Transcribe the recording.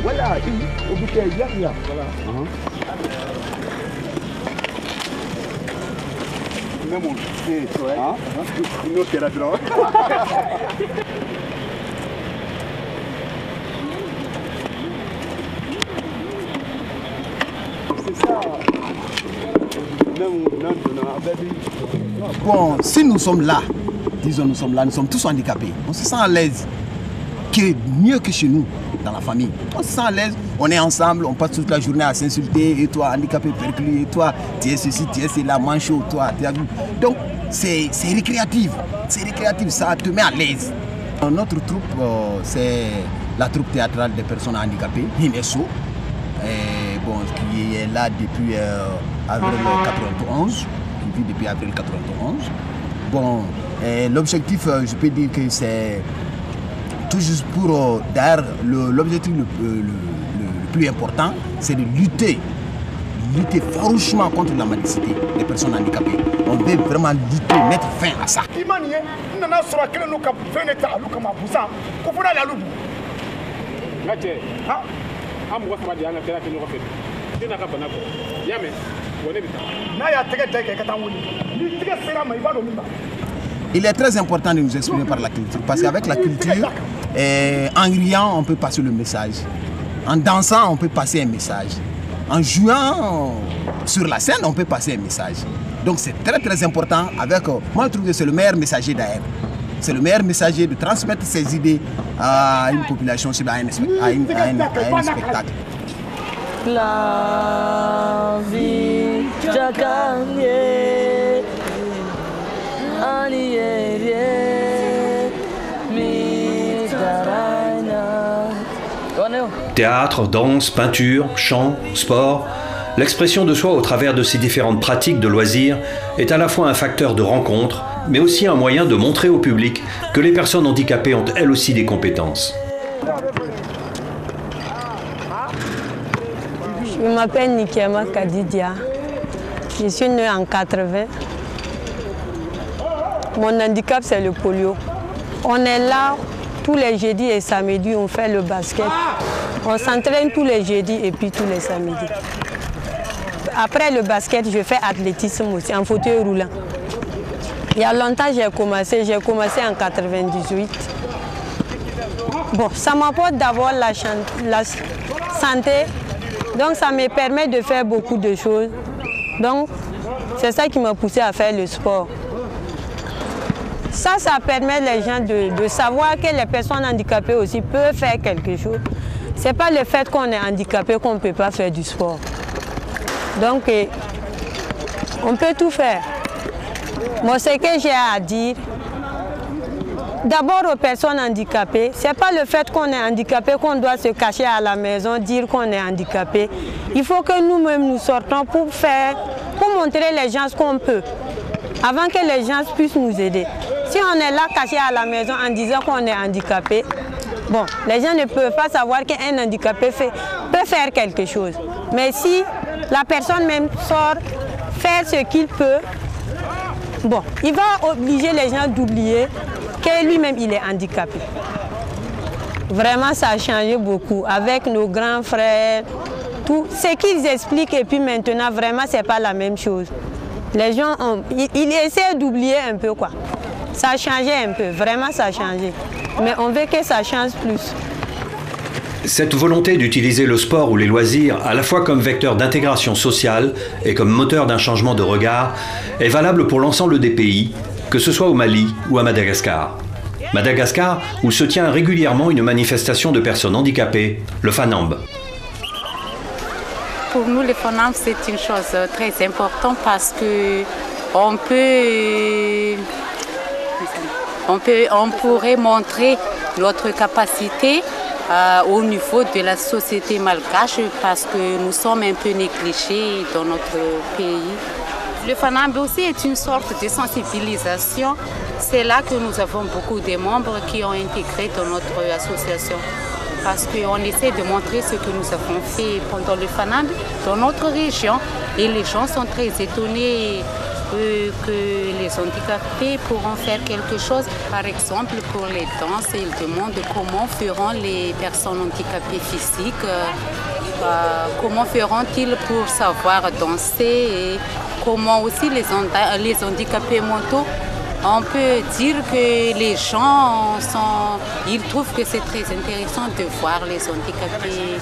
Voilà, voilà. Bon, si nous sommes là, disons nous sommes là, nous sommes tous handicapés. On se sent à l'aise, mieux que chez nous, dans la famille. On se sent à l'aise, on est ensemble, on passe toute la journée à s'insulter. Et toi, handicapé, perclus, et toi, tu es ceci, tu es cela, manchot, toi, tu as vu. Donc, c'est récréatif, ça te met à l'aise. Notre troupe, c'est la troupe théâtrale des personnes handicapées, INESO, bon, qui est là depuis avril 91, qui vit depuis avril 91. Bon, l'objectif, je peux dire que c'est tout juste pour, d'ailleurs, l'objectif le plus important, c'est de lutter farouchement contre la mendicité des personnes handicapées. On veut vraiment lutter, mettre fin à ça. Il est très important de nous exprimer par la culture, parce qu'avec la culture, en riant, on peut passer le message. En dansant, on peut passer un message. En jouant sur la scène, on peut passer un message. Donc c'est très important. Moi, je trouve que c'est le meilleur messager d'ailleurs. C'est le meilleur messager de transmettre ses idées à une population, à un spectacle. La vie, Jacanie, Théâtre, danse, peinture, chant, sport, l'expression de soi au travers de ces différentes pratiques de loisirs est à la fois un facteur de rencontre, mais aussi un moyen de montrer au public que les personnes handicapées ont elles aussi des compétences. Je m'appelle Nikiama Kadidia. Je suis née en 80. Mon handicap, c'est le polio. On est là tous les jeudis et samedis, on fait le basket. On s'entraîne tous les jeudis et puis tous les samedis. Après le basket, je fais athlétisme aussi, en fauteuil roulant. Il y a longtemps, j'ai commencé en 98. Bon, ça m'apporte d'avoir la santé, donc ça me permet de faire beaucoup de choses. Donc, c'est ça qui m'a poussé à faire le sport. Ça permet les gens de savoir que les personnes handicapées aussi peuvent faire quelque chose. Ce n'est pas le fait qu'on est handicapé qu'on ne peut pas faire du sport. Donc, on peut tout faire. Moi, ce que j'ai à dire, d'abord aux personnes handicapées, ce n'est pas le fait qu'on est handicapé qu'on doit se cacher à la maison, dire qu'on est handicapé. Il faut que nous-mêmes nous sortons pour montrer les gens ce qu'on peut, avant que les gens puissent nous aider. Si on est là caché à la maison en disant qu'on est handicapé, bon, les gens ne peuvent pas savoir qu'un handicapé peut faire quelque chose. Mais si la personne même sort faire ce qu'il peut, bon, il va obliger les gens d'oublier que lui-même il est handicapé. Vraiment, ça a changé beaucoup avec nos grands frères, tout ce qu'ils expliquent et puis maintenant, vraiment, c'est pas la même chose. Les gens, ils essaient d'oublier un peu quoi. Ça a changé un peu, vraiment ça a changé. Mais on veut que ça change plus. Cette volonté d'utiliser le sport ou les loisirs à la fois comme vecteur d'intégration sociale et comme moteur d'un changement de regard est valable pour l'ensemble des pays, que ce soit au Mali ou à Madagascar. Madagascar, où se tient régulièrement une manifestation de personnes handicapées, le FANAMB. Pour nous, le FANAMB, c'est une chose très importante parce que on pourrait montrer notre capacité au niveau de la société malgache parce que nous sommes un peu négligés dans notre pays. Le FANAMB aussi est une sorte de sensibilisation. C'est là que nous avons beaucoup de membres qui ont intégré dans notre association. Parce qu'on essaie de montrer ce que nous avons fait pendant le FANAMB dans notre région. Et les gens sont très étonnés que les handicapés pourront faire quelque chose. Par exemple, pour les danses, ils demandent comment feront les personnes handicapées physiques, comment feront-ils pour savoir danser et comment aussi les handicapés mentaux. On peut dire que les gens ils trouvent que c'est très intéressant de voir les handicapés.